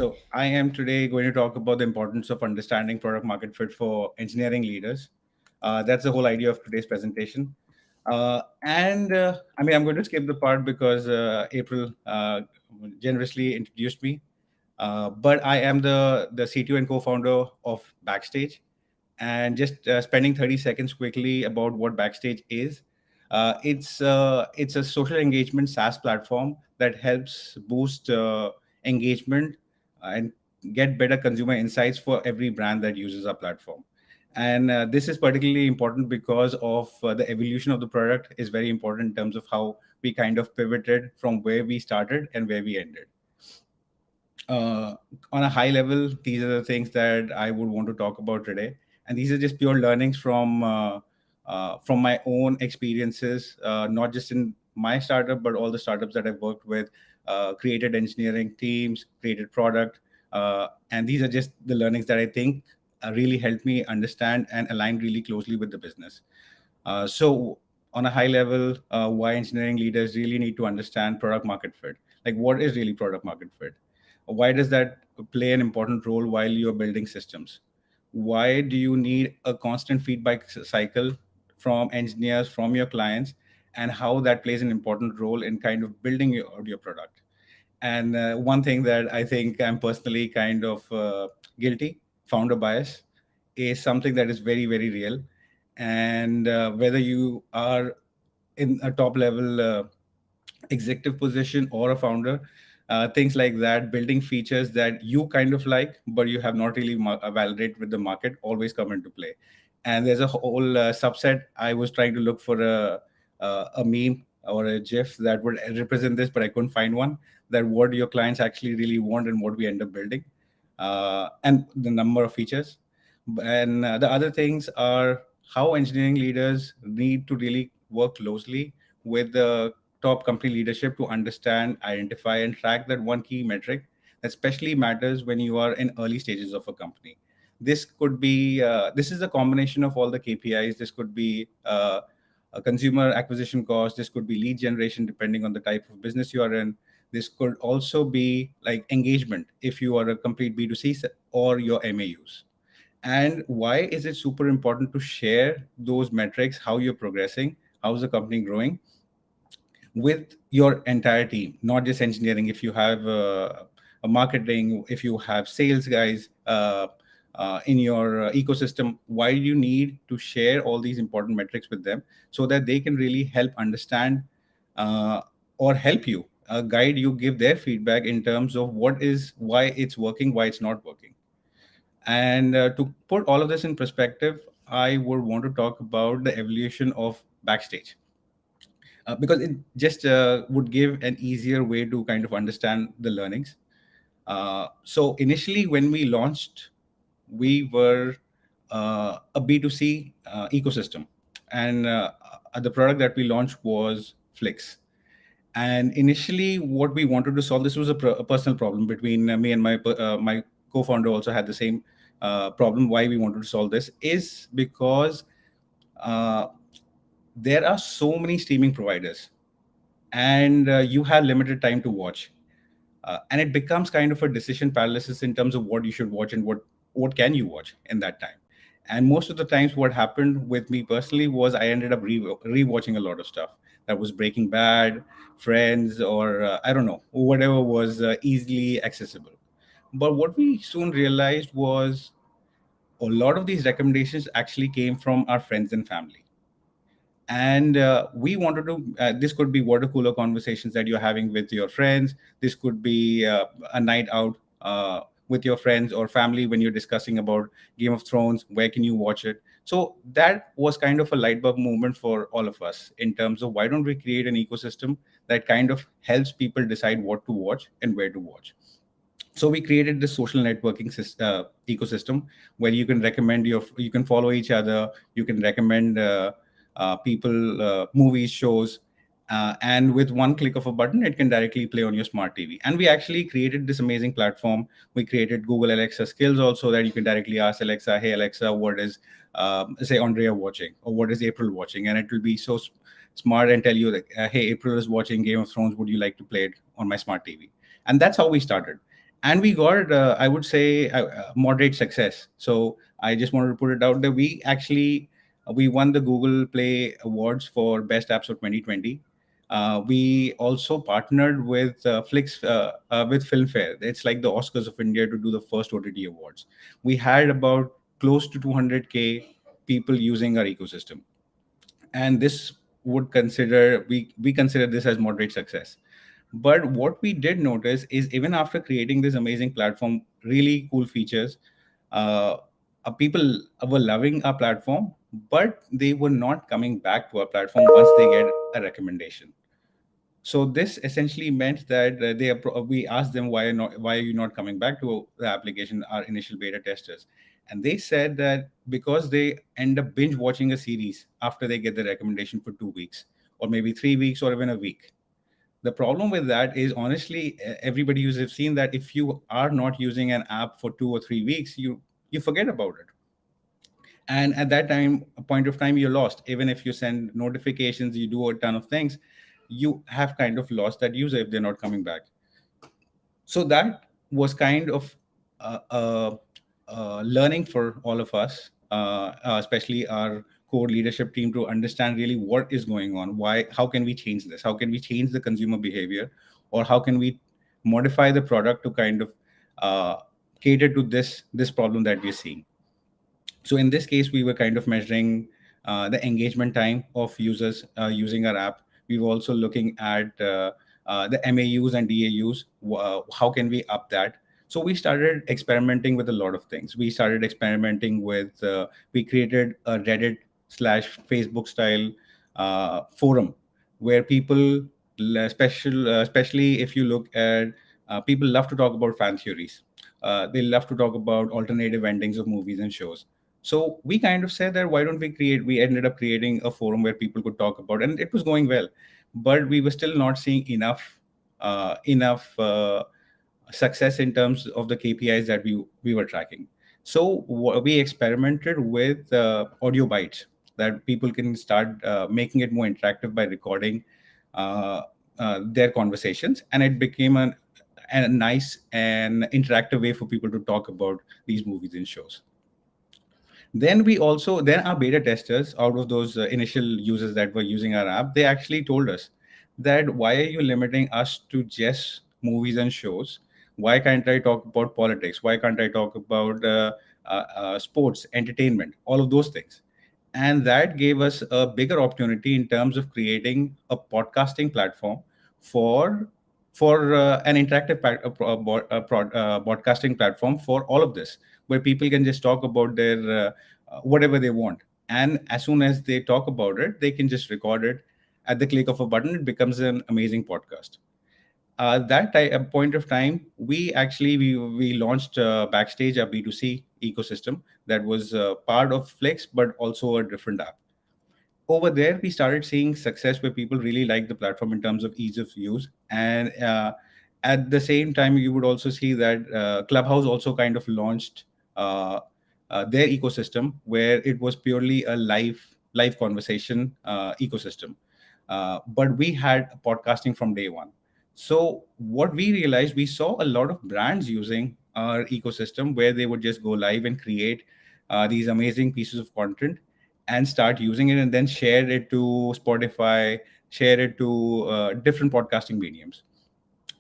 So I am today going to talk about the importance of understanding product market fit for engineering leaders. That's the whole idea of today's presentation. And I'm going to skip the part because April generously introduced me. But I am the CTO and co-founder of Bakstage, and just spending 30 seconds quickly about what Backstage is. It's a social engagement SaaS platform that helps boost engagement and get better consumer insights for every brand that uses our platform. And this is particularly important because of the evolution of the product is very important in terms of how we kind of pivoted from where we started and where we ended. uh, on a high level, these are the things that I would want to talk about today, and these are just pure learnings from my own experiences, not just in my startup, but all the startups that I've worked with, created engineering teams, created product, and these are just the learnings that I think really helped me understand and align really closely with the business. So, on a high level, why engineering leaders really need to understand product market fit. Like, what is really product market fit? Why does that play an important role while you're building systems? Why do you need a constant feedback cycle from engineers, from your clients, and how that plays an important role in kind of building your product? And one thing that I think I'm personally kind of guilty, founder bias, is something that is very, very real. And whether you are in a top level executive position or a founder, things like that, building features that you kind of like, but you have not really validated with the market, always come into play. And there's a whole subset. I was trying to look for a meme or a GIF that would represent this, but I couldn't find one. That what your clients actually really want and what we end up building, and the number of features. And the other things are how engineering leaders need to really work closely with the top company leadership to understand, identify, and track that one key metric that especially matters when you are in early stages of a company. This is a combination of all the KPIs. This could be a consumer acquisition cost. This could be lead generation, depending on the type of business you are in. This could also be like engagement if you are a complete B2C or your MAUs. And why is it super important to share those metrics, how you're progressing, how's the company growing, with your entire team, not just engineering. If you have a marketing, if you have sales guys in your ecosystem, why do you need to share all these important metrics with them so that they can really help understand uh, or help you guide you, give their feedback in terms of why it's working, why it's not working. And to put all of this in perspective, I would want to talk about the evolution of Backstage, because it just would give an easier way to kind of understand the learnings. So initially, when we launched, we were a B2C ecosystem, and the product that we launched was Flix. And initially, what we wanted to solve, this was a personal problem between me and my co-founder. Also had the same problem. Why we wanted to solve this is because uh, there are so many streaming providers, and you have limited time to watch, and it becomes kind of a decision paralysis in terms of what you should watch and what can you watch in that time. And most of the times what happened with me personally was I ended up rewatching a lot of stuff that was Breaking Bad, Friends, or I don't know, whatever was easily accessible. But what we soon realized was a lot of these recommendations actually came from our friends and family. And we wanted to this could be water cooler conversations that you're having with your friends. This could be a night out with your friends or family when you're discussing about Game of Thrones, where can you watch it. So that was kind of a light bulb moment for all of us in terms of why don't we create an ecosystem that kind of helps people decide what to watch and where to watch. So we created this social networking ecosystem where you can follow each other, you can recommend people movies, shows, and with one click of a button it can directly play on your smart TV. And we actually created this amazing platform. We created Google Alexa skills also, that you can directly ask Alexa, hey Alexa, what is say Andrea watching, or what is April watching, and it will be so smart and tell you that hey, April is watching Game of Thrones, would you like to play it on my smart TV. And that's how we started. and we got, I would say, moderate success. So I just wanted to put it out there. We won the Google Play Awards for Best Apps of 2020. We also partnered with Flix, with Filmfare. It's like the Oscars of India, to do the first OTT awards. We had about close to 200K people using our ecosystem, and this would consider we consider this as moderate success. But what we did notice is, even after creating this amazing platform, really cool features, uh, people were loving our platform, but they were not coming back to our platform once they get a recommendation. So this essentially meant that we asked them, why are you not coming back to the application, our initial beta testers, and they said that because they end up binge watching a series after they get the recommendation for 2 weeks, or maybe 3 weeks, or even a week. The problem with that is, honestly, everybody who's have seen that if you are not using an app for 2 or 3 weeks, you forget about it, and at that time, a point of time, you're lost. Even if you send notifications, you do a ton of things, you have kind of lost that user if they're not coming back. So that was kind of learning for all of us, especially our core leadership team, to understand really what is going on. Why? How can we change this? How can we change the consumer behavior, or how can we modify the product to kind of uh, cater to this problem that we're seeing? So in this case, we were kind of measuring the engagement time of users using our app. We were also looking at the MAUs and DAUs. How can we up that? So we started experimenting with a lot of things. We started experimenting with, we created a Reddit slash Facebook style forum where people, especially if you look at, people love to talk about fan theories. They love to talk about alternative endings of movies and shows. So we kind of said that, why don't we create? We ended up creating a forum where people could talk about, and it was going well, but we were still not seeing enough success in terms of the KPIs that we were tracking. So we experimented with audio bites, that people can start making it more interactive by recording uh, their conversations, and it became a nice and interactive way for people to talk about these movies and shows. Then our beta testers, out of those initial users that were using our app, they actually told us that, why are you limiting us to just movies and shows? Why can't I talk about politics? Why can't I talk about sports, entertainment, all of those things? And that gave us a bigger opportunity in terms of creating a podcasting platform for an interactive broadcasting platform for all of this, where people can just talk about their whatever they want, and as soon as they talk about it, they can just record it. At the click of a button, it becomes an amazing podcast. Point of time, we launched Backstage, a B2C ecosystem that was part of Flex, but also a different app. Over there, we started seeing success where people really like the platform in terms of ease of use. And at the same time, you would also see that Clubhouse also kind of launched uh, their ecosystem, where it was purely a live conversation ecosystem. But we had podcasting from day one. So what we realized, we saw a lot of brands using our ecosystem, where they would just go live and create these amazing pieces of content and start using it, and then share it to Spotify, share it to different podcasting mediums.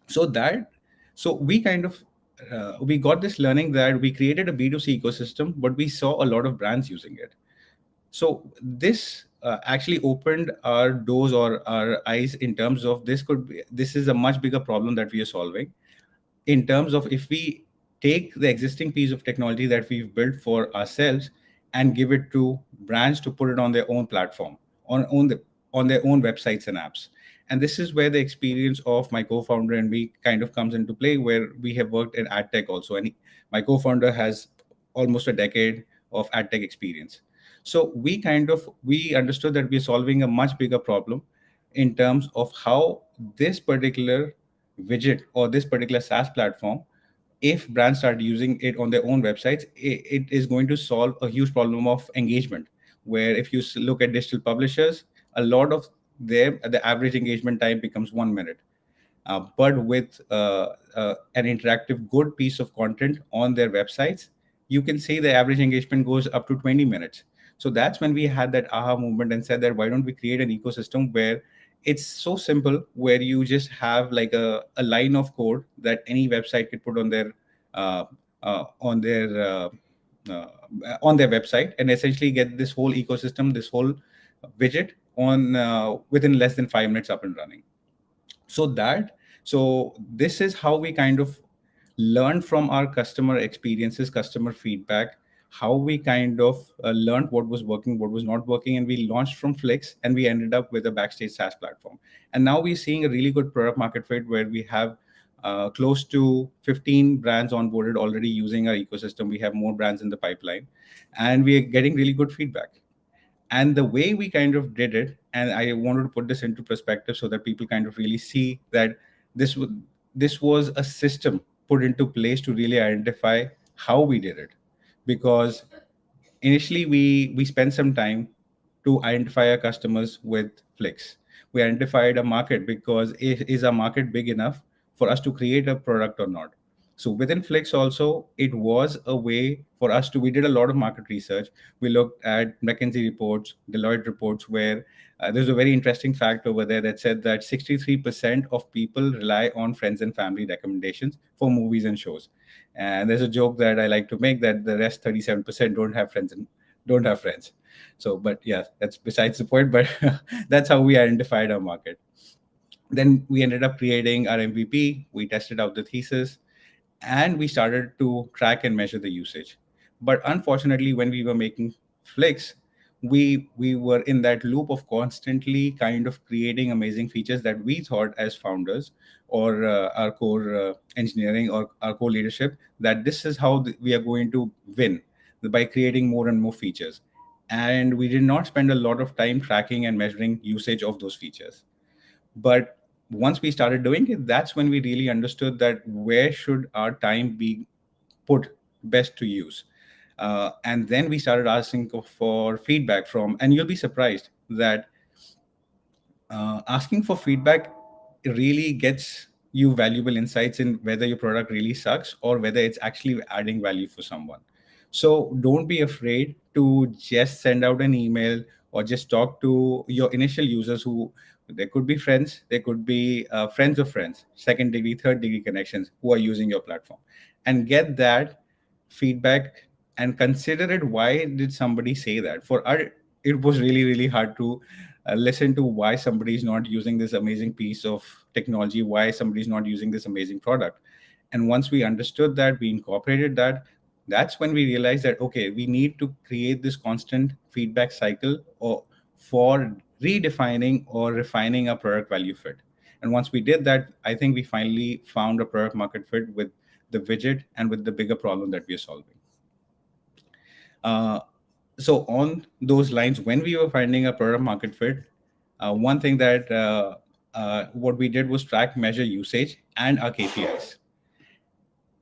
So that, so we kind of we got this learning that we created a B2C ecosystem, but we saw a lot of brands using it. So this actually opened our doors or our eyes in terms of, this is a much bigger problem that we are solving, in terms of, if we take the existing piece of technology that we've built for ourselves and give it to brands to put it on their own platform, on their own websites and apps. And this is where the experience of my co-founder and me kind of comes into play, where we have worked in ad tech also, and my co-founder has almost a decade of ad tech experience. So we understood that we're solving a much bigger problem in terms of how this particular widget or this particular SaaS platform, if brands start using it on their own websites, it is going to solve a huge problem of engagement. Where if you look at digital publishers, a lot of the average engagement time becomes 1 minute. but with an interactive good piece of content on their websites, you can say the average engagement goes up to 20 minutes. So that's when we had that aha movement and said that why don't we create an ecosystem where it's so simple, where you just have like a line of code that any website could put uh, uh, on their uh, uh, on their website, and essentially get this whole ecosystem, this whole widget on within less than 5 minutes up and running. So that so this is how we kind of learn from our customer experiences, customer feedback, how we kind of learned what was working, what was not working, and we launched from Flix, and we ended up with a Backstage SaaS platform. And now we're seeing a really good product market fit where we have close to 15 brands onboarded already using our ecosystem. We have more brands in the pipeline, and we are getting really good feedback. And the way we kind of did it, and I wanted to put this into perspective so that people kind of really see that this was this was a system put into place to really identify how we did it. Because initially we spent some time to identify our customers with Flix. We identified a market, because is a market big enough for us to create a product or not. So within Flix also, it was a way for us to, we did a lot of market research. We looked at McKinsey reports, Deloitte reports, where there's a very interesting fact over there that said that 63% of people rely on friends and family recommendations for movies and shows. And there's a joke that I like to make, that the rest 37% don't have friends and don't have friends. So, but yeah, that's besides the point. But that's how we identified our market. Then we ended up creating our MVP. We tested out the thesis, and we started to track and measure the usage. But unfortunately, when we were making Flix, we were in that loop of constantly kind of creating amazing features that we thought as founders, or our core engineering, or our core leadership, that this is how we are going to win, by creating more and more features. And we did not spend a lot of time tracking and measuring usage of those features. But once we started doing it, that's when we really understood that where should our time be put best to use. And then we started asking for feedback from, and you'll be surprised that asking for feedback really gets you valuable insights in whether your product really sucks or whether it's actually adding value for someone. So don't be afraid to just send out an email, or just talk to your initial users, who, they could be friends, they could be friends of friends, second degree, third degree connections, who are using your platform, and get that feedback, and consider it. Why did somebody say that? For our, it was really really hard to listen to why somebody is not using this amazing piece of technology, why somebody is not using this amazing product. And once we understood that, we incorporated that. That's when we realized that, okay, we need to create this constant feedback cycle, or for redefining or refining our product value fit. And once we did that, I think we finally found a product market fit with the widget and with the bigger problem that we are solving. uh, so on those lines, when we were finding a product market fit, one thing that what we did was track, measure usage and our KPIs.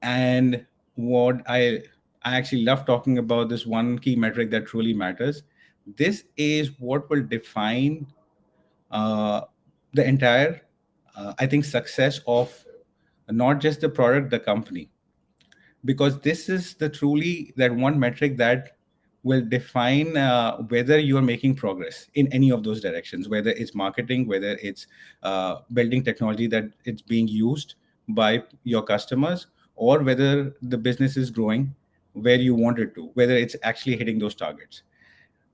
And what I actually love talking about, this one key metric that truly matters. This is what will define uh, the entire, I think, success of not just the product, the company. Because this is the truly that one metric that will define whether you are making progress in any of those directions, whether it's marketing, whether it's building technology that it's being used by your customers, or whether the business is growing where you want it to, whether it's actually hitting those targets.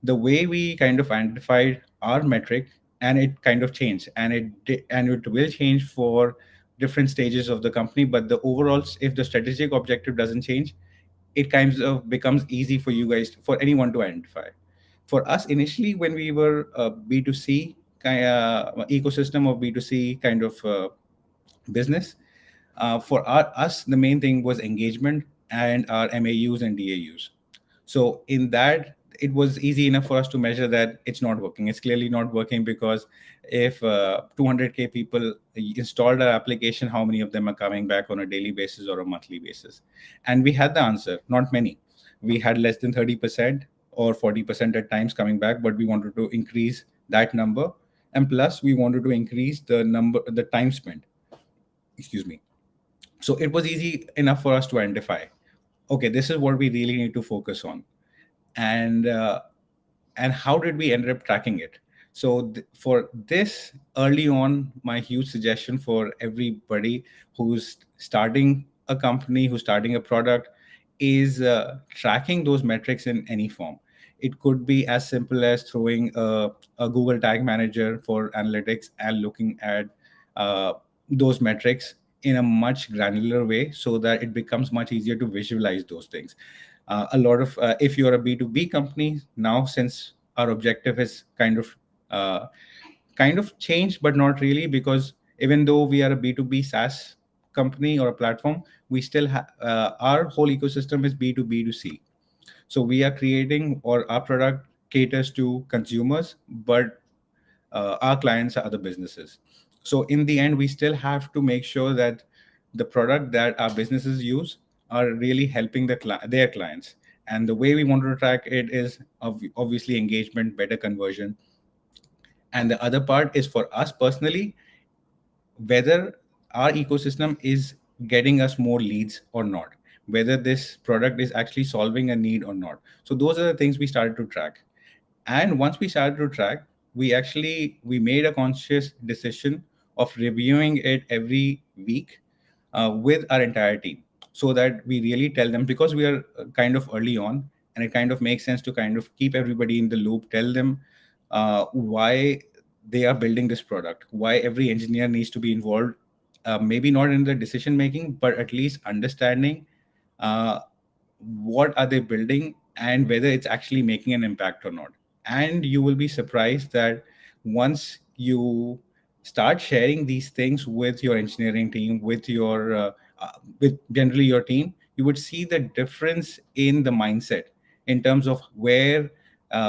The way we kind of identified our metric, and it kind of changed, and and it will change for different stages of the company. But the overall, if the strategic objective doesn't change, it kind of becomes easy for you guys, for anyone to identify. For us initially, when we were a B2C ecosystem of B2C kind of business, for us, the main thing was engagement and our MAUs and DAUs. So in that, it was easy enough for us to measure that it's not working. It's clearly not working, because if 200K people installed our application, how many of them are coming back on a daily basis or a monthly basis? And we had the answer, not many. We had less than 30% or 40% at times coming back, but we wanted to increase that number. And plus, we wanted to increase the time spent. Excuse me. So it was easy enough for us to identify, okay, this is what we really need to focus on. And uh, and how did we end up tracking it? So for this, early on, my huge suggestion for everybody who's starting a company, who's starting a product, is tracking those metrics in any form. It could be as simple as throwing a Google Tag Manager for analytics and looking at uh, those metrics in a much granular way, so that it becomes much easier to visualize those things. A lot of If you're a B2B company now, since our objective is uh, kind of changed, but not really, because even though we are a B2B SaaS company or a platform, we still have our whole ecosystem is B2B2C. So we are creating, or our product caters to consumers, but our clients are other businesses. So in the end, we still have to make sure that the product that our businesses use are really helping their clients. And the way we want to track it is obviously engagement, better conversion. And the other part is for us personally, whether our ecosystem is getting us more leads or not, whether this product is actually solving a need or not. So those are the things we started to track. And once we started to track, we made a conscious decision of reviewing it every week with our entire team, so that we really tell them, because we are kind of early on, and it kind of makes sense to kind of keep everybody in the loop, tell them why they are building this product, why every engineer needs to be involved, maybe not in the decision making, but at least understanding uh, what are they building and whether it's actually making an impact or not. And you will be surprised that once you start sharing these things with your engineering team, with generally your team, you would see the difference in the mindset, in terms of where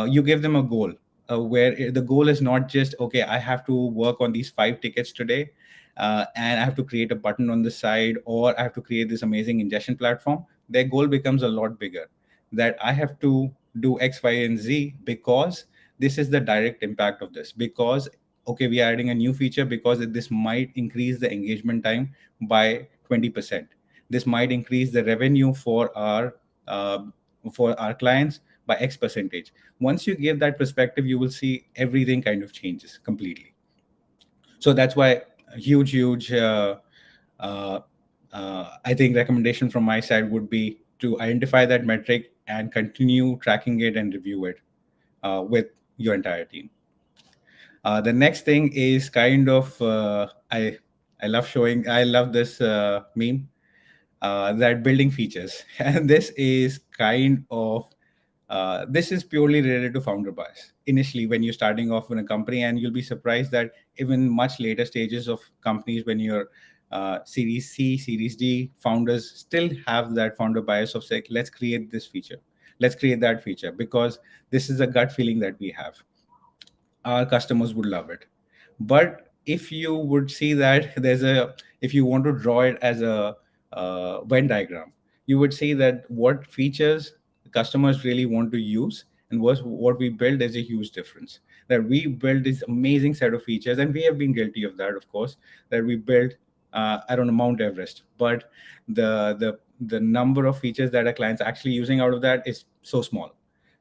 you give them a goal, where the goal is not just, okay, I have to work on these 5 tickets today, and I have to create a button on the side, or I have to create this amazing ingestion platform. Their goal becomes a lot bigger, that I have to do X, Y, and Z, because this is the direct impact of this. Because, okay, we are adding a new feature, because this might increase the engagement time by 20%. This might increase the revenue uh, for our clients by X percentage. Once you give that perspective, you will see everything kind of changes completely. So that's why a huge uh, I think recommendation from my side would be to identify that metric and continue tracking it and review it with your entire team. The next thing is kind of I love this meme, that building features, and this is purely related to founder bias. Initially, when you're starting off in a company, and you'll be surprised that even much later stages of companies, when you're Series C, Series D, founders still have that founder bias of saying, let's create this feature, let's create that feature, because this is a gut feeling that we have, our customers would love it. But if you would see that if you want to draw it as a Venn diagram, you would see that what features customers really want to use and what we build is a huge difference. That we build this amazing set of features, and we have been guilty of that, of course, that we built, I don't know, Mount Everest, but the number of features that our clients actually using out of that is so small.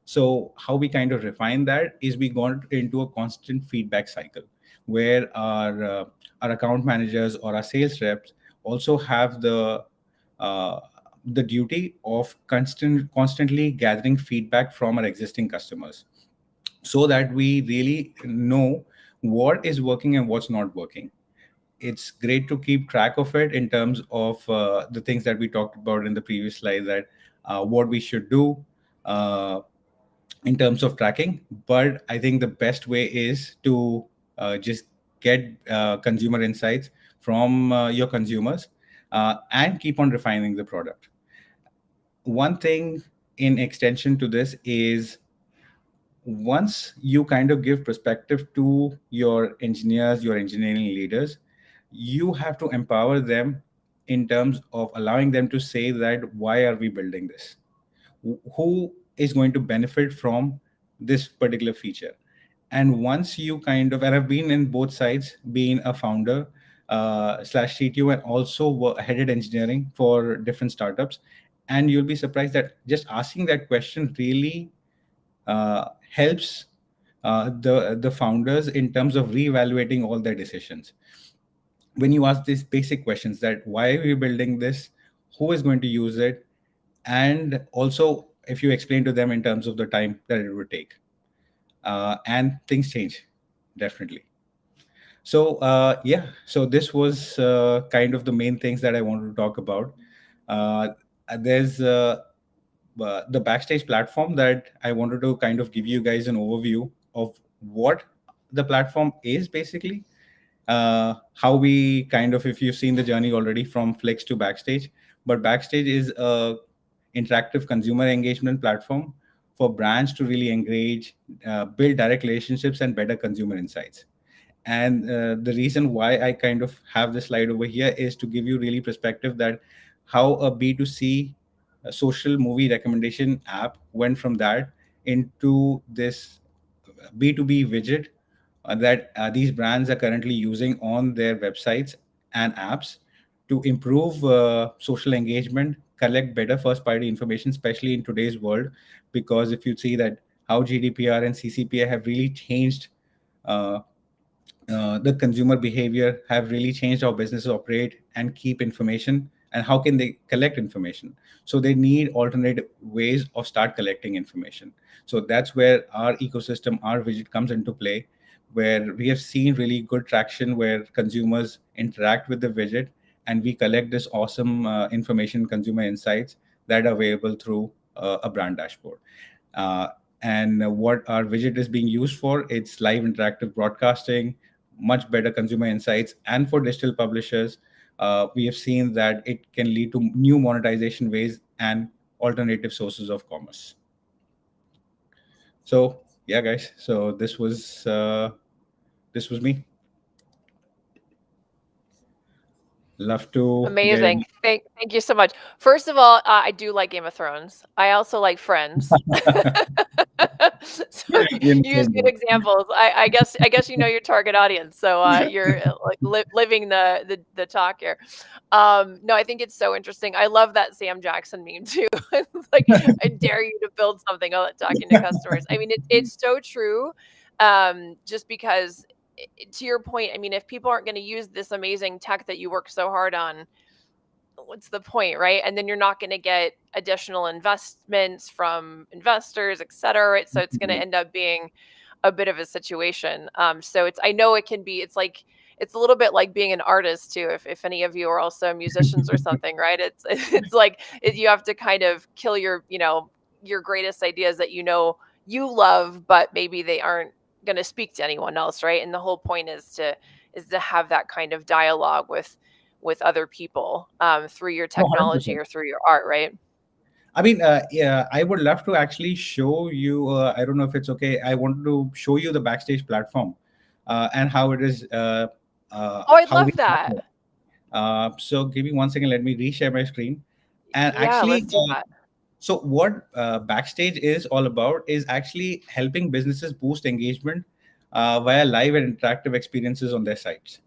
So how we kind of refine that is we got into a constant feedback cycle, where our account managers or our sales reps also have uh, the duty of constantly gathering feedback from our existing customers, so that we really know what is working and what's not working. It's great to keep track of it in terms of the things that we talked about in the previous slide, that what we should do uh, in terms of tracking. But I think the best way is to just get consumer insights from your consumers, and keep on refining the product. One thing in extension to this is, once you kind of give perspective to your engineers, your engineering leaders, you have to empower them in terms of allowing them to say that, why are we building this? Who is going to benefit from this particular feature? And once you kind of, and I've been in both sides, being a founder, slash CTO, and also headed engineering for different startups. And you'll be surprised that just asking that question really helps the founders in terms of reevaluating all their decisions. When you ask these basic questions, that why are we building this, who is going to use it, and also if you explain to them in terms of the time that it would take, and things change definitely. So yeah, so this was kind of the main things that I wanted to talk about. uh, there's the Backstage platform that I wanted to kind of give you guys an overview of what the platform is basically. How we kind of, if you've seen the journey already from Flex to Backstage, but Backstage is a interactive consumer engagement platform for brands to really engage, build direct relationships, and better consumer insights. And the reason why I kind of have this slide over here is to give you really perspective that how a B2C social movie recommendation app went from that into this B2B widget that these brands are currently using on their websites and apps to improve social engagement, collect better first party information, especially in today's world. Because if you see that how GDPR and CCPA have really changed uh, the consumer behavior, have really changed how businesses operate and keep information, and how can they collect information. So they need alternative ways of start collecting information. So that's where our ecosystem, our widget comes into play, where we have seen really good traction where consumers interact with the widget, and we collect this awesome information, consumer insights that are available through a brand dashboard. uh, and what our widget is being used for, it's live interactive broadcasting, much better consumer insights, and for digital publishers, we have seen that it can lead to new monetization ways and alternative sources of commerce. So yeah, guys, so this was me. Love to get Amazing. Thank you so much. First of all, I do like Game of Thrones. I also like Friends. So in the you use same good boat. examples. I guess you know your target audience. So you're like living the talk here. No, I think it's so interesting. I love that Sam Jackson meme too. It's like, I dare you to build something talking to customers. I mean, it's so true. Just because, to your point, I mean, if people aren't going to use this amazing tech that you work so hard on, what's the point, right? And then you're not going to get additional investments from investors, et cetera. Right? So it's going to end up being a bit of a situation. So I know it can be, it's a little bit like being an artist too. If any of you are also musicians or something, right? It's like you have to kind of kill your greatest ideas that you love, but maybe they aren't going to speak to anyone else, right? And the whole point is to have that kind of dialogue with other people, through your No, technology 100%. or through your art, right? I mean, yeah, I would love to actually show you. I don't know if it's okay. I wanted to show you the Backstage platform and how it is, Oh, I'd how we. love that. So give me 1 second. Let me reshare my screen. And Yeah, let's actually, do that. so what Backstage is all about is actually helping businesses boost engagement via live and interactive experiences on their sites.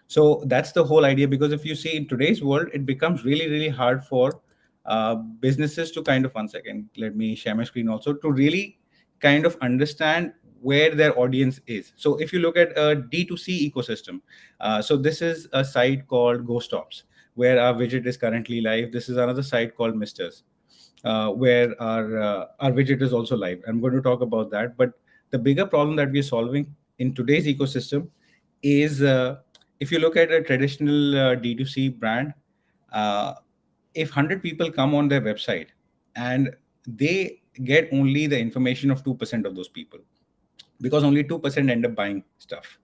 So that's the whole idea. Because if you see in today's world, it becomes really, really hard for businesses to kind of, 1 second, let me share my screen also, to really kind of understand where their audience is. So if you look at a D2C ecosystem, so this is a site called GoStops, where our widget is currently live. This is another site called Misters, where our widget is also live. I'm going to talk about that. But the bigger problem that we're solving in today's ecosystem is, if you look at a traditional D2C brand, uh, if 100 people come on their website and they get only the information of 2% of those people, because only 2% end up buying stuff,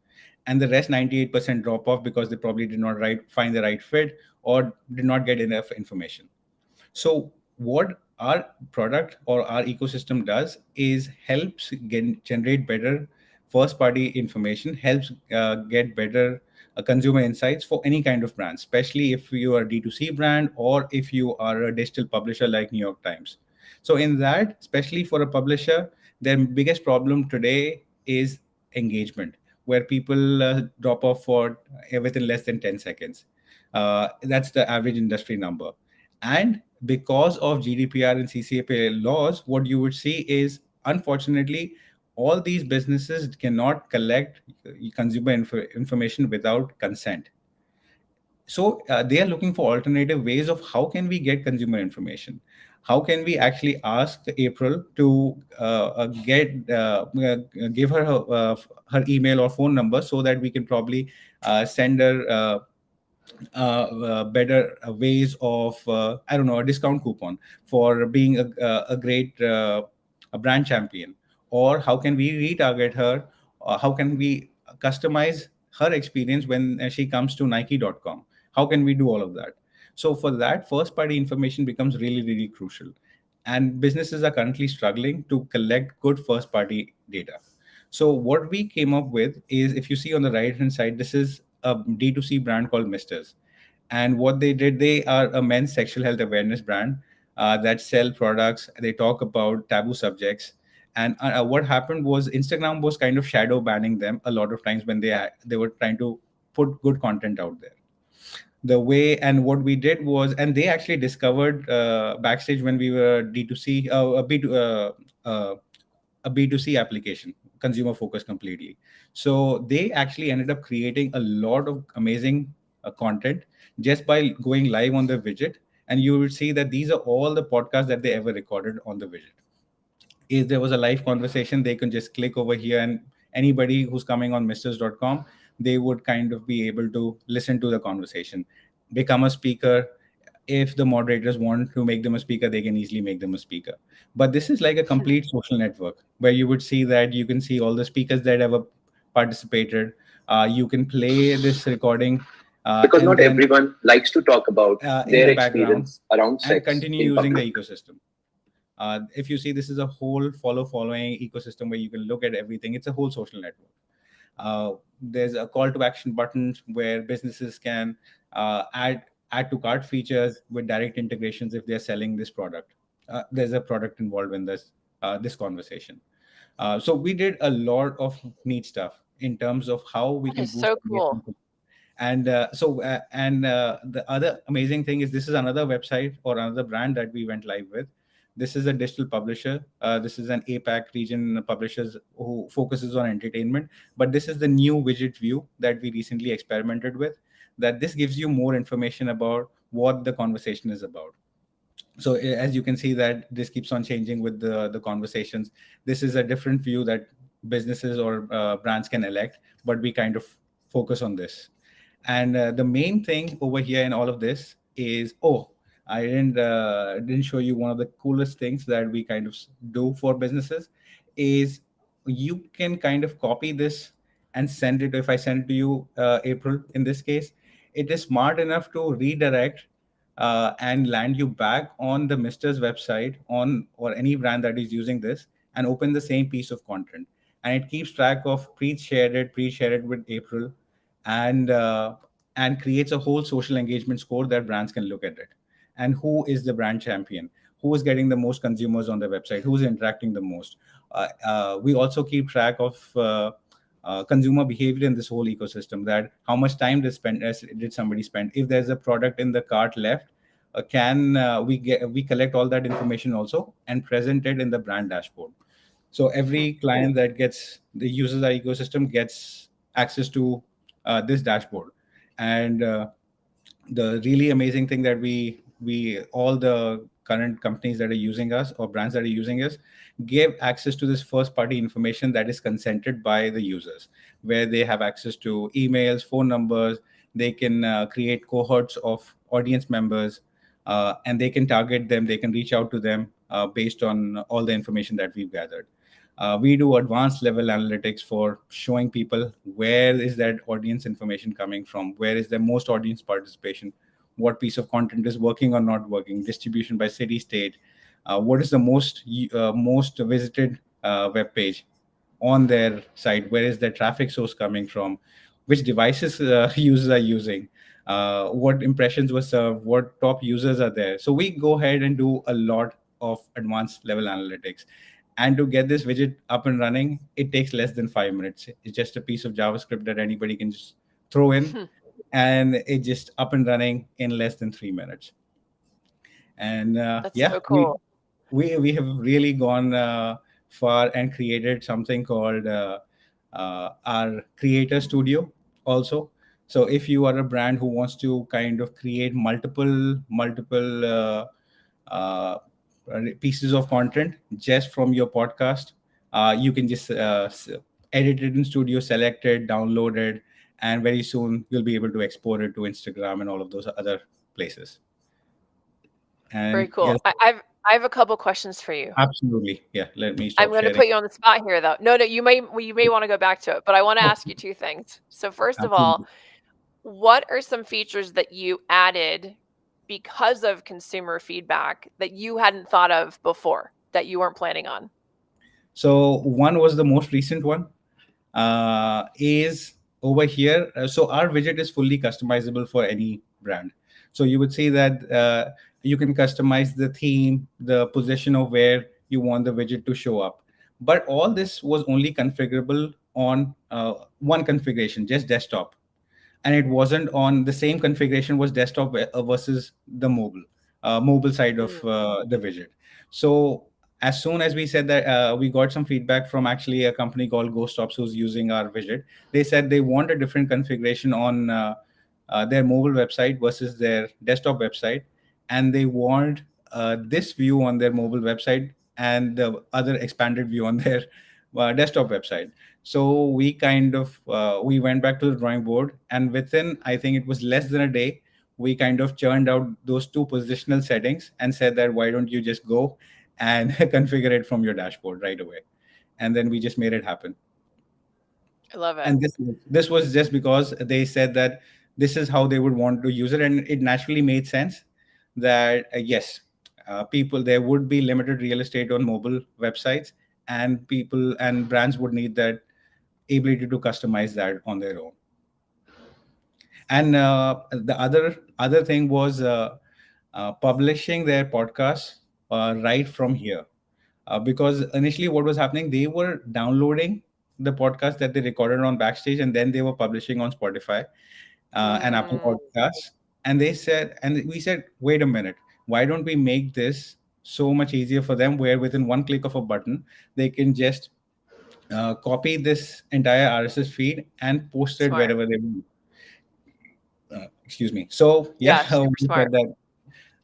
and the rest 98% drop off because they probably did not find the right fit or did not get enough information. So what our product or our ecosystem does is helps generate better first party information, helps get better consumer insights for any kind of brand, especially if you are a D2C brand or if you are a digital publisher like New York Times. So in that, especially for a publisher, their biggest problem today is engagement. where people drop off for within less than 10 seconds. That's the average industry number. And because of GDPR and CCPA laws, what you would see is, unfortunately, all these businesses cannot collect consumer information without consent. So they are looking for alternative ways of how can we get consumer information. How can we actually ask April to give her her email or phone number, so that we can probably send her better ways of I don't know, a discount coupon for being a great a brand champion. Or how can we retarget her? How can we customize her experience when she comes to Nike.com? How can we do all of that? So for that, first party information becomes really, really crucial, and businesses are currently struggling to collect good first party data. So what we came up with is, if you see on the right hand side, this is a D2C brand called Misters. And what they did, they are a men's sexual health awareness brand that sell products. They talk about taboo subjects. And what happened was, Instagram was kind of shadow banning them a lot of times when they were trying to put good content out there. The way, and what we did was, and they actually discovered Backstage when we were D2C, uh, a B2C application, consumer focused completely. So they actually ended up creating a lot of amazing content just by going live on the widget. And you will see that these are all the podcasts that they ever recorded on the widget. If there was a live conversation, they can just click over here, and anybody who's coming on misters.com, they would kind of be able to listen to the conversation, become a speaker. If the moderators want to make them a speaker, they can easily make them a speaker. But this is like a complete social network, where you would see that you can see all the speakers that ever participated. You can play this recording, Because and not then everyone likes to talk about in their the background, experience around and sex continue in using the public. ecosystem. If you see, this is a whole following ecosystem where you can look at everything. It's a whole social network. There's a call to action button where businesses can add to cart features with direct integrations if they're selling this product. There's a product involved in this conversation. So we did a lot of neat stuff in terms of how we That can is boost so cool. engagement. And the other amazing thing is, this is another website or another brand that we went live with. This is a digital publisher. This is an APAC region publishers who focuses on entertainment. But this is the new widget view that we recently experimented with. That this gives you more information about what the conversation is about. So as you can see that this keeps on changing with the conversations. This is a different view that businesses or brands can elect, but we kind of focus on this. And the main thing over here in all of this is, oh, I didn't show you one of the coolest things that we kind of do for businesses is, you can kind of copy this and send it. If I send it to you, April, in this case, it is smart enough to redirect and land you back on the Mister's website, on or any brand that is using this, and open the same piece of content. And it keeps track of pre-shared it with April, and creates a whole social engagement score that brands can look at it. And who is the brand champion? Who is getting the most consumers on the website? Who's interacting the most? We also keep track of consumer behavior in this whole ecosystem. That how much time did somebody spend? If there's a product in the cart left, can we collect all that information also and present it in the brand dashboard? So every client that gets the uses our ecosystem gets access to this dashboard. And the really amazing thing that we all the current companies that are using us, or brands that are using us, give access to this first party information that is consented by the users, where they have access to emails, phone numbers. They can create cohorts of audience members, and they can target them, they can reach out to them based on all the information that we've gathered. We do advanced level analytics for showing people where is that audience information coming from, where is the most audience participation, what piece of content is working or not working, distribution by city, state, what is the most visited web page on their site, where is their traffic source coming from, which devices users are using, what impressions were served, what top users are there. So we go ahead and do a lot of advanced level analytics. And to get this widget up and running, it takes less than 5 minutes. It's just a piece of JavaScript that anybody can just throw in, and it's just up and running in less than 3 minutes. And That's yeah, so cool. we have really gone far and created something called our creator studio also. So if you are a brand who wants to kind of create multiple uh, pieces of content just from your podcast, you can just edit it in studio, select it, download it, and very soon you'll be able to export it to Instagram and all of those other places. Very And cool. yes, I have a couple questions for you. absolutely. Yeah, let me I'm stop going to sharing. put you on the spot here, though. No, no, you may want to go back to it, but I want to ask you two things. So first of all, Absolutely. what are some features that you added because of consumer feedback that you hadn't thought of before that you weren't planning on? So one was the most recent one. Is over here. So our widget is fully customizable for any brand. So you would see that you can customize the theme, the position of where you want the widget to show up. But all this was only configurable on one configuration, just desktop, and it wasn't on the same configuration was desktop versus the mobile side of Mm, the widget. So as soon as we said that, we got some feedback from actually a company called GhostOps who's using our widget. They said they want a different configuration on their mobile website versus their desktop website, and they want this view on their mobile website and the other expanded view on their desktop website. So we kind of we went back to the drawing board, and within, I think it was less than a day, we kind of churned out those two positional settings and said that why don't you just go and configure it from your dashboard right away, and then we just made it happen. I love it. And this was just because they said that this is how they would want to use it, and it naturally made sense that yes, people, there would be limited real estate on mobile websites, and people and brands would need that ability to customize that on their own. And the other thing was publishing their podcast right from here, because initially what was happening, they were downloading the podcast that they recorded on Backstage, and then they were publishing on Spotify and Apple Mm, Podcasts. And they said, and we said, wait a minute, why don't we make this so much easier for them, where within one click of a button they can just copy this entire RSS feed and post it smart. wherever they want. Excuse me. So yeah, Yeah, super smart.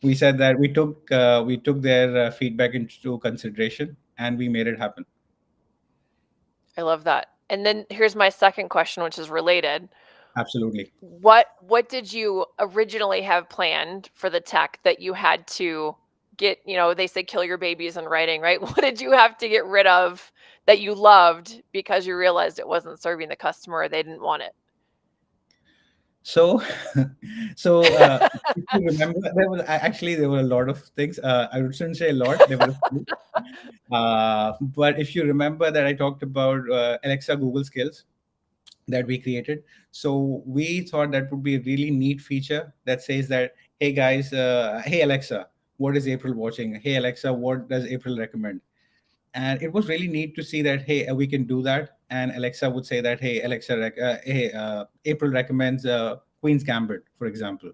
we said that we took their feedback into consideration, and we made it happen. I love that. And then here's my second question, which is related. Absolutely. What did you originally have planned for the tech that you had to get, they say kill your babies in writing, right? What did you have to get rid of that you loved because you realized it wasn't serving the customer or they didn't want it? So, so if you remember, there were a lot of things. I shouldn't say a lot. There were a few. But if you remember that I talked about Alexa Google skills that we created. So we thought that would be a really neat feature that says that, hey guys, hey Alexa, what is April watching? Hey Alexa, what does April recommend? And it was really neat to see that, hey, we can do that. And Alexa would say that, hey Alexa, hey, April recommends Queen's Gambit, for example,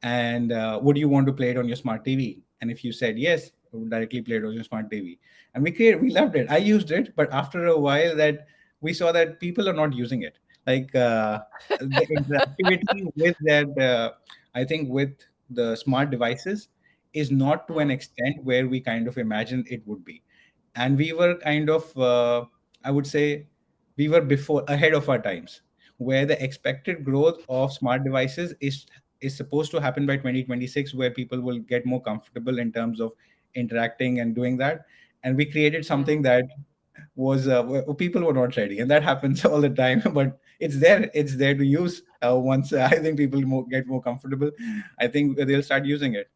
and would you want to play it on your smart TV? And if you said yes, it would directly play it on your smart TV. And we loved it. I used it, but after a while, that we saw that people are not using it. Like the interactivity with that, I think with the smart devices is not to an Mm, extent where we kind of imagined it would be. And we were kind of, I would say, we were before ahead of our times, where the expected growth of smart devices is supposed to happen by 2026, where people will get more comfortable in terms of interacting and doing that. And we created something mm. that was where people were not ready, and that happens all the time. But it's there to use. Once I think people get more comfortable, I think they'll start using it.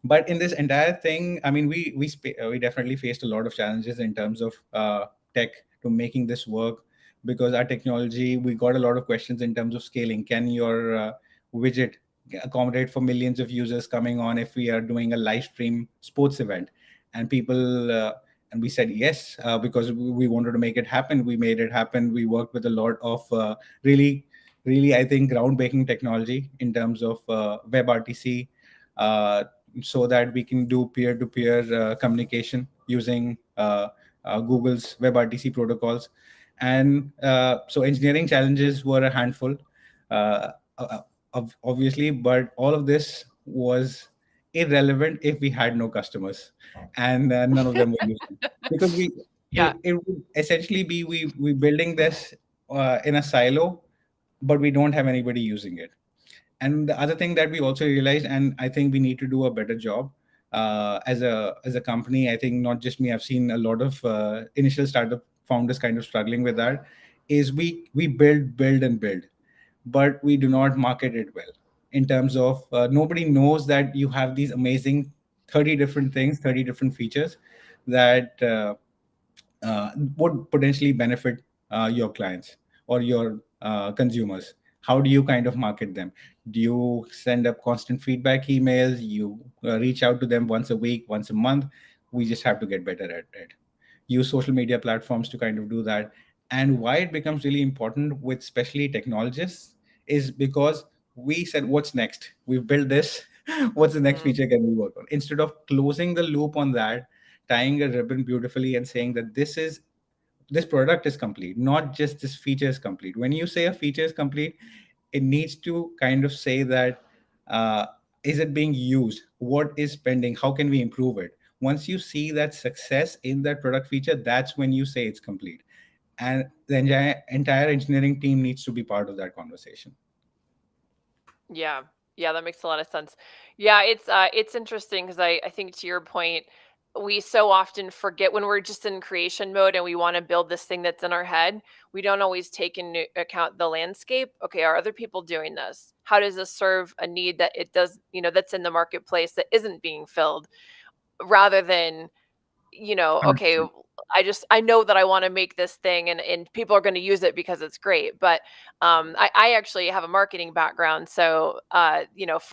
But in this entire thing, I mean, we definitely faced a lot of challenges in terms of tech to making this work, because our technology, we got a lot of questions in terms of scaling. Can your widget accommodate for millions of users coming on if we are doing a live stream sports event? And people And we said yes, because we wanted to make it happen. We made it happen. We worked with a lot of really, really, I think, groundbreaking technology in terms of WebRTC, uh, so that we can do peer-to-peer communication using Google's WebRTC protocols. And so engineering challenges were a handful, uh, uh, obviously, but all of this was irrelevant if we had no customers, and none of them were using, because Yeah. it would essentially be we building this in a silo, but we don't have anybody using it. And the other thing that we also realized, and I think we need to do a better job as a company. I think not just me. I've seen a lot of initial startup founders kind of struggling with that. Is we build and build, but we do not market it well. In terms of nobody knows that you have these amazing 30 different things, 30 different features that would potentially benefit your clients or your consumers. How do you kind of market them? Do you send up constant feedback emails? You reach out to them once a week, once a month? We just have to get better at it. Use social media platforms to kind of do that. And why it becomes really important with especially technologists is because we said, what's next? We've built this. What's the next Mm. feature can we work on? Instead of closing the loop on that, tying a ribbon beautifully and saying that this product is complete, not just this feature is complete. When you say a feature is complete, it needs to kind of say that, uh, is it being used, what is pending, how can we improve it? Once you see that success in that product feature, that's when you say it's complete. And the entire engineering team needs to be part of that conversation. Yeah. Yeah, that makes a lot of sense. Yeah, it's interesting because I think to your point, we so often forget when we're just in creation mode and we want to build this thing that's in our head, we don't always take into account the landscape. Okay, are other people doing this? How does this serve a need that it does, that's in the marketplace that isn't being filled, rather than, okay, 100%. I know that I want to make this thing and people are going to use it because it's great. But I actually have a marketing background. So,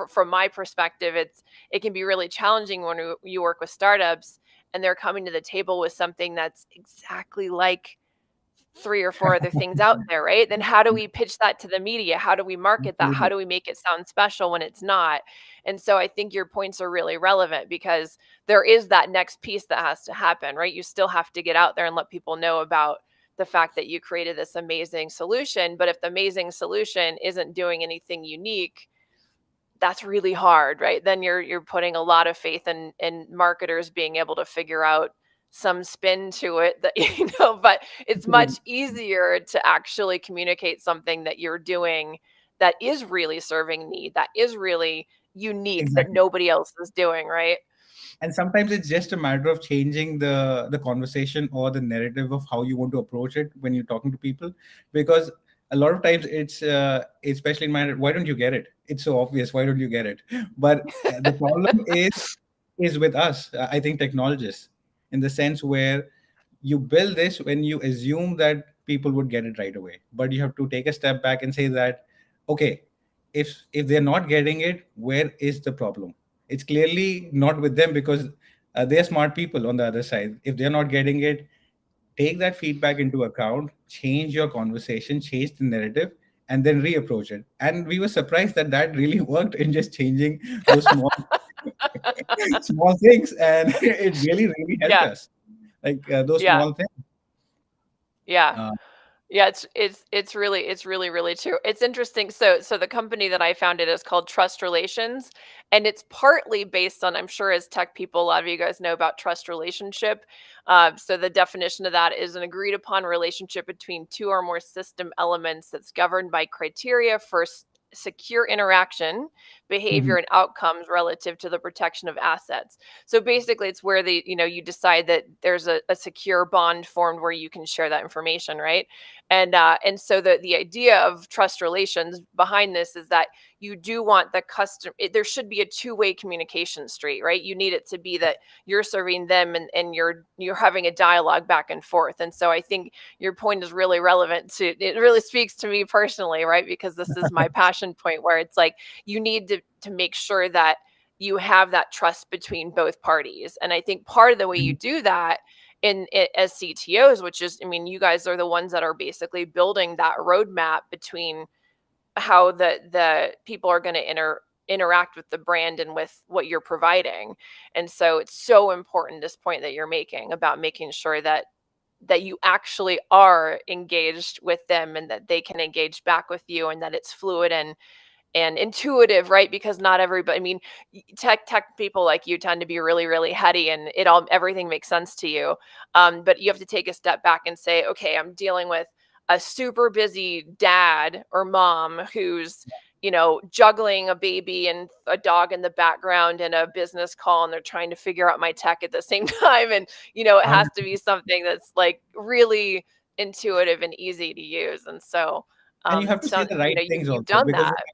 from my perspective, it can be really challenging when you work with startups and they're coming to the table with something that's exactly like three or four other things out there, right? Then how do we pitch that to the media? How do we market that? How Absolutely. do we make it sound special when it's not? And so I think your points are really relevant because there is that next piece that has to happen, right? You still have to get out there and let people know about the fact that you created this amazing solution. But if the amazing solution isn't doing anything unique, that's really hard, right? Then you're putting a lot of faith in marketers being able to figure out some spin to it that but it's much easier to actually communicate something that you're doing that is really serving need, that is really unique, that Exactly. nobody else is doing, right? And sometimes it's just a matter of changing the conversation or the narrative of how you want to approach it when you're talking to people. Because a lot of times it's especially in my, why don't you get it, it's so obvious, why don't you get it? But the problem is with us, I think, technologists, in the sense where you build this when you assume that people would get it right away, but you have to take a step back and say that, okay, if they're not getting it, where is the problem? It's clearly not with them, because they're smart people on the other side. If they're not getting it, take that feedback into account, change your conversation, change the narrative, and then reapproach it. And we were surprised that that really worked in just changing those small small things, and it really really helped Yeah. us, like those Yeah. small things. Yeah. uh, Yeah, it's really really true. It's interesting. So the company that I founded is called Trust Relations, and it's partly based on, I'm sure as tech people, a lot of you guys know about trust relationship. So the definition of that is an agreed upon relationship between two or more system elements that's governed by criteria for secure interaction, behavior, mhm, and outcomes relative to the protection of assets. So basically, it's where you decide that there's a secure bond formed where you can share that information, right? And so the idea of trust relations behind this is that you do want the customer, there should be a two-way communication street, right? You need it to be that you're serving them and you're having a dialogue back and forth. And so I think your point is really relevant to, it really speaks to me personally, right? Because this is my passion point, where it's like you need to make sure that you have that trust between both parties. And I think part of the way you mhm. do that in it as CTOs, which is, I mean, you guys are the ones that are basically building that roadmap between how the people are going to interact with the brand and with what you're providing. And so it's so important, this point that you're making about making sure that you actually are engaged with them and that they can engage back with you, and that it's fluid and intuitive, right? Because not everybody, I mean, tech people like you tend to be really, really heady, and everything makes sense to you. But you have to take a step back and say, okay, I'm dealing with a super busy dad or mom who's, juggling a baby and a dog in the background and a business call, and they're trying to figure out my tech at the same time. And, it has to be something that's like really intuitive and easy to use. And so, And you have to say the right things you've also, done because that.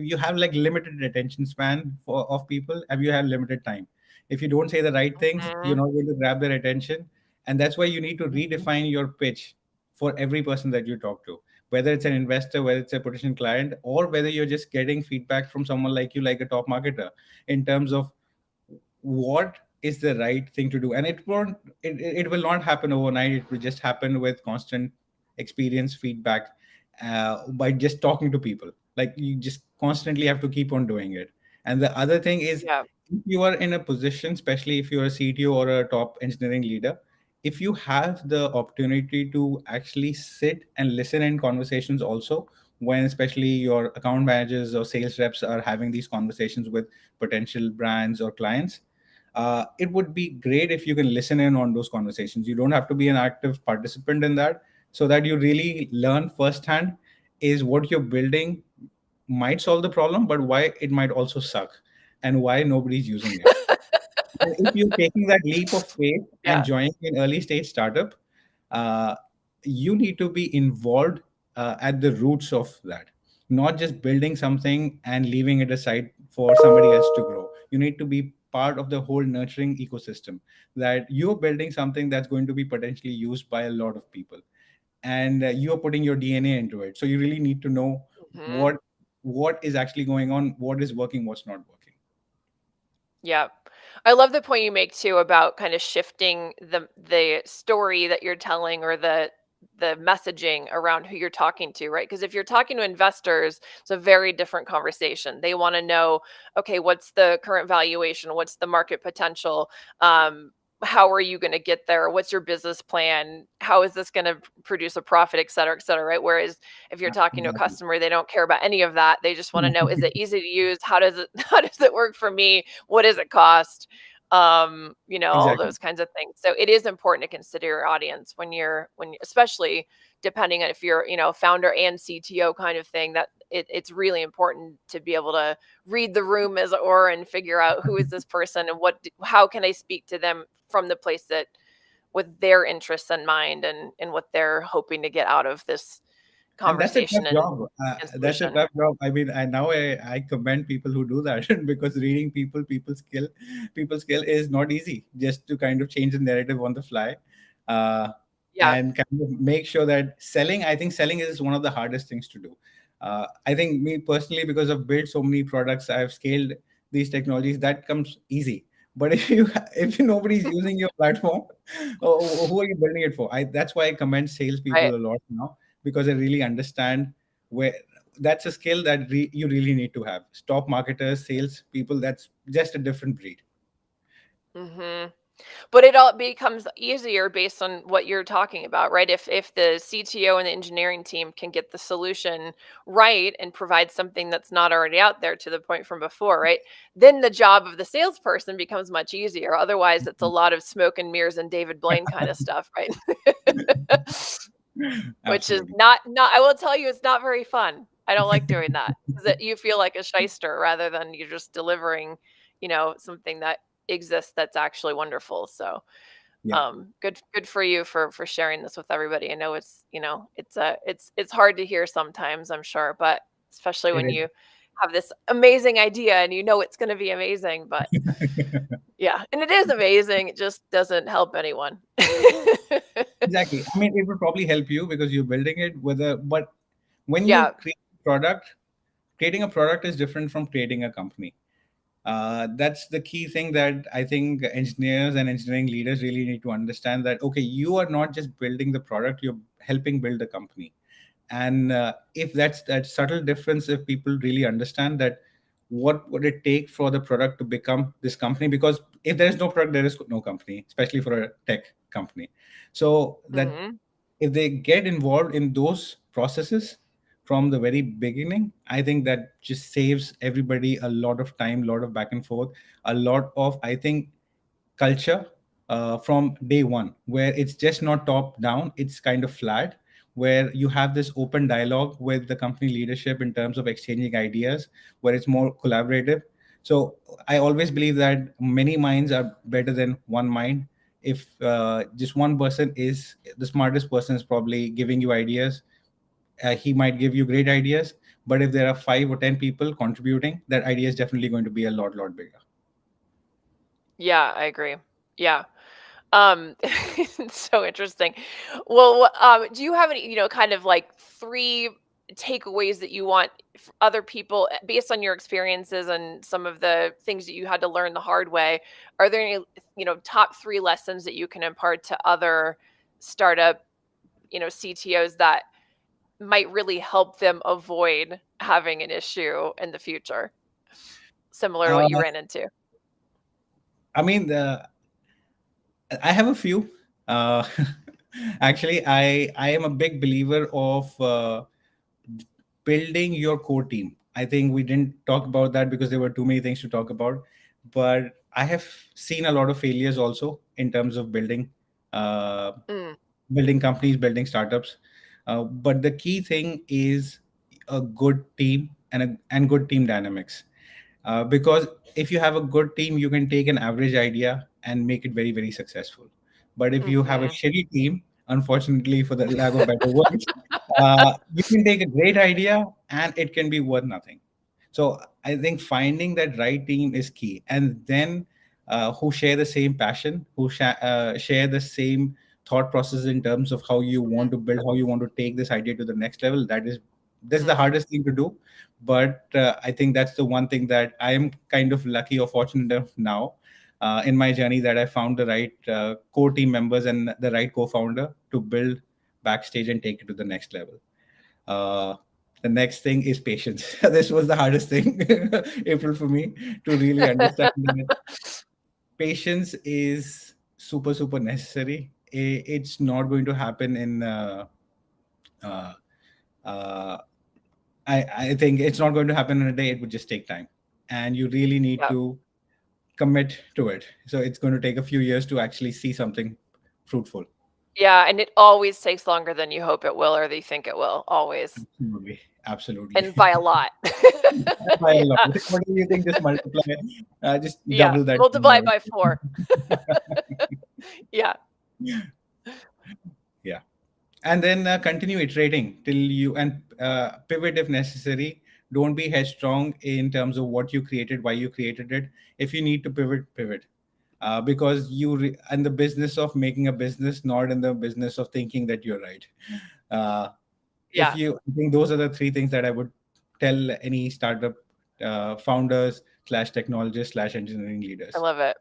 you have like limited attention span of people, and you have limited time. If you don't say the right things, you're Mhm. not going to grab their attention. And that's why you need to redefine your pitch for every person that you talk to, whether it's an investor, whether it's a potential client, or whether you're just getting feedback from someone like you, like a top marketer, in terms of what is the right thing to do. And it will not happen overnight. It will just happen with constant experience feedback, by just talking to people. Like, you just constantly have to keep on doing it. And the other thing is, Yeah. if you are in a position, especially if you're a CTO or a top engineering leader, if you have the opportunity to actually sit and listen in conversations also, when especially your account managers or sales reps are having these conversations with potential brands or clients, it would be great if you can listen in on those conversations. You don't have to be an active participant in that, so that you really learn firsthand is what you're building might solve the problem, but why it might also suck, and why nobody's using it. And if you're taking that leap of faith and Yeah. joining an early stage startup, uh, you need to be involved at the roots of that, not just building something and leaving it aside for somebody else to grow. You need to be part of the whole nurturing ecosystem, that you're building something that's going to be potentially used by a lot of people, and you're putting your DNA into it. So you really need to know Mhm. what is actually going on, what is working, what's not working. Yeah. I love the point you make too about kind of shifting the story that you're telling, or the messaging around who you're talking to, right? Because if you're talking to investors, it's a very different conversation. They want to know, okay, what's the current valuation? What's the market potential? How are you going to get there? What's your business plan? How is this going to produce a profit, et cetera, right? Whereas if you're talking to a Exactly. customer, they don't care about any of that. They just want to know, is it easy to use? How does it how does it work for me? What does it cost? All Exactly. those kinds of things. So it is important to consider your audience especially depending on if you're, founder and CTO kind of thing, that it's really important to be able to read the room, as it were, and figure out who is this person and how can I speak to them from the place that with their interests in mind, and what they're hoping to get out of this And that's a tough conversation and, job. That's a solution. tough job. I mean, I commend people who do that because reading people skill is not easy. Just to kind of change the narrative on the fly, uh, Yeah. and kind of make sure that selling. I think selling is one of the hardest things to do. I think me personally, because I've built so many products, I've scaled these technologies. That comes easy. But if nobody's using your platform, who are you building it for? That's why I commend Right. salespeople a lot now, because I really understand where that's a skill that you really need to have. Stop marketers, sales people, that's just a different breed. Hmm. But it all becomes easier based on what you're talking about, right? If the CTO and the engineering team can get the solution right and provide something that's not already out there, to the point from before, right? Then the job of the salesperson becomes much easier. Otherwise, it's a lot of smoke and mirrors and David Blaine kind of stuff, right? Which is Absolutely. not I will tell you, it's not very fun. I don't like doing that, because you feel like a shyster rather than you're just delivering, something that exists that's actually wonderful. So, Yeah, good for you for sharing this with everybody. I know it's hard to hear sometimes, I'm sure, but especially it when is. you have this amazing idea and it's going to be amazing. But yeah, and it is amazing. It just doesn't help anyone. Exactly. I mean, it will probably help you because you're building it with a, but when you Yeah. create a product, creating a product is different from creating a company. That's the key thing that I think engineers and engineering leaders really need to understand, that okay, you are not just building the product, you're helping build the company. And if that's that subtle difference, if people really understand that, what would it take for the product to become this company? Because if there is no product, there is no company, especially for a tech company. So that Hmm. if they get involved in those processes from the very beginning, I think that just saves everybody a lot of time, a lot of back and forth, a lot of, I think, culture from day one, where it's just not top down, it's kind of flat, where you have this open dialogue with the company leadership in terms of exchanging ideas, where it's more collaborative. So I always believe that many minds are better than one mind. If just one person is the smartest person, is probably giving you ideas, he might give you great ideas. But if there are 5 or 10 people contributing, that idea is definitely going to be a lot bigger. Yeah, I agree. Yeah. It's so interesting. Well, do you have any, kind of like three takeaways that you want other people, based on your experiences and some of the things that you had to learn the hard way? Are there any, top three lessons that you can impart to other startup, CTOs that might really help them avoid having an issue in the future, similar to what you uh, ran into? I mean, I have a few. Uh, actually, I am a big believer of building your core team. I think we didn't talk about that because there were too many things to talk about. But I have seen a lot of failures also in terms of uh, Mm, building companies, building startups. But the key thing is a good team and good team dynamics. Because if you have a good team, you can take an average idea and make it very successful. But if you have a mhm. shitty team, unfortunately, for the lack of better words, you can take a great idea and it can be worth nothing. So I think finding that right team is key, and then who share the same passion, who share the same thought process in terms of how you want to build, how you want to take this idea to the next level. That's the Mm. hardest thing to do. But I think that's the one thing that I am kind of lucky or fortunate enough now in my journey, that I found the right core team members and the right co-founder to build Backstage and take it to the next level. uh, the next thing is patience. This was the hardest thing, April, for me, to really understand that patience is super necessary. It's not going to happen in uh, uh, I think it's not going to happen in a day. It would just take time, and you really need Yep. to commit to it. So it's going to take a few years to actually see something fruitful. Yeah, and it always takes longer than you hope it will or that you think it will, always, Absolutely. and by a lot. By a lot. Yeah, What do you think? Just multiply, just yeah, double that. multiply it by 4. Yeah, Yeah, and then continue iterating till you, and pivot if necessary. Don't be headstrong in terms of what you created, why you created it. If you need to pivot, because in the business of making a business, not in the business of thinking that you're right. uh, if yeah, you I think those are the three things that I would tell any startup founders slash technologists slash engineering I leaders. love it.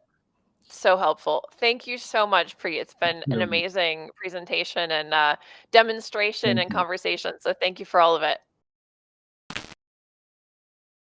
So helpful. Thank you so much, Preet. It's been an Absolutely. amazing presentation and, demonstration Thank and you. conversation, so thank you for all of it.